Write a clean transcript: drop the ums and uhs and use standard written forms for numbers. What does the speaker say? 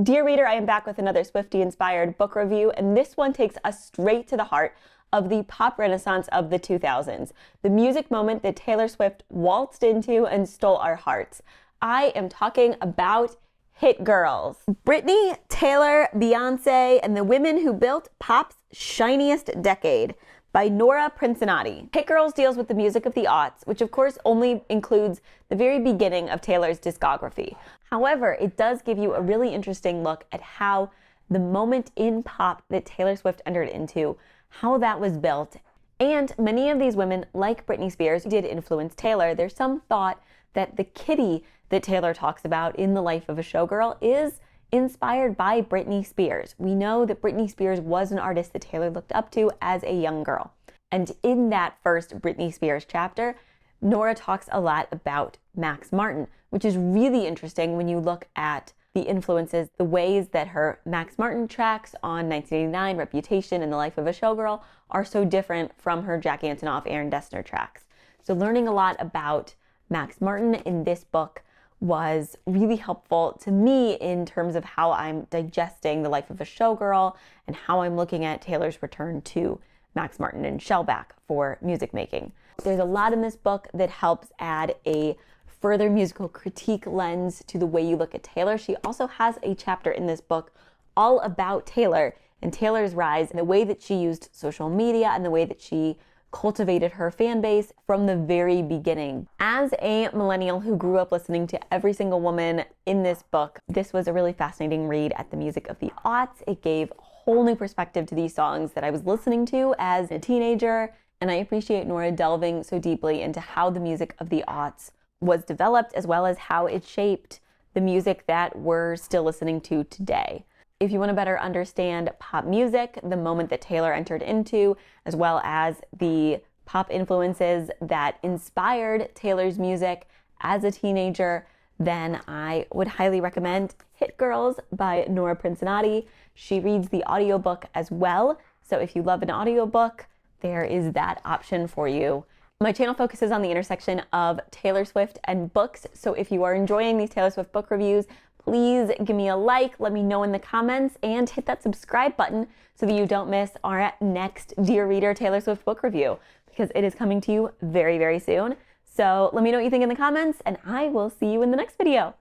Dear reader, I am back with another Swiftie-inspired book review, and this one takes us straight to the heart of the pop renaissance of the 2000s, the music moment that Taylor Swift waltzed into and stole our hearts. I am talking about hit girls. Britney, Taylor, Beyoncé, and the women who built pop's shiniest decade by Nora Princiotti. Hit Girls deals with the music of the aughts, which of course only includes the very beginning of Taylor's discography. However, it does give you a really interesting look at how the moment in pop that Taylor Swift entered into, how that was built. And many of these women, like Britney Spears, did influence Taylor. There's some thought that the kitty that Taylor talks about in The Life of a Showgirl is inspired by Britney Spears. We know that Britney Spears was an artist that Taylor looked up to as a young girl. And in that first Britney Spears chapter, Nora talks a lot about Max Martin, which is really interesting when you look at the influences, the ways that her Max Martin tracks on 1989, Reputation, and The Life of a Showgirl are so different from her Jack Antonoff, Aaron Dessner tracks. So learning a lot about Max Martin in this book was really helpful to me in terms of how I'm digesting The Life of a Showgirl and how I'm looking at Taylor's return to Max Martin and Shellback for music making. There's a lot in this book that helps add a further musical critique lens to the way you look at Taylor. She also has a chapter in this book all about Taylor and Taylor's rise and the way that she used social media and the way that she cultivated her fan base from the very beginning. As a millennial who grew up listening to every single woman in this book, this was a really fascinating read at the music of the aughts. It gave a whole new perspective to these songs that I was listening to as a teenager, and I appreciate Nora delving so deeply into how the music of the aughts was developed, as well as how it shaped the music that we're still listening to today. If you want to better understand pop music, the moment that Taylor entered into, as well as the pop influences that inspired Taylor's music as a teenager, then I would highly recommend Hit Girls by Nora Princiotti. She reads the audiobook as well, so if you love an audiobook, there is that option for you. My channel focuses on the intersection of Taylor Swift and books, so if you are enjoying these Taylor Swift book reviews, please give me a like, let me know in the comments, and hit that subscribe button so that you don't miss our next Dear Reader Taylor Swift book review, because it is coming to you very, very soon. So let me know what you think in the comments, and I will see you in the next video.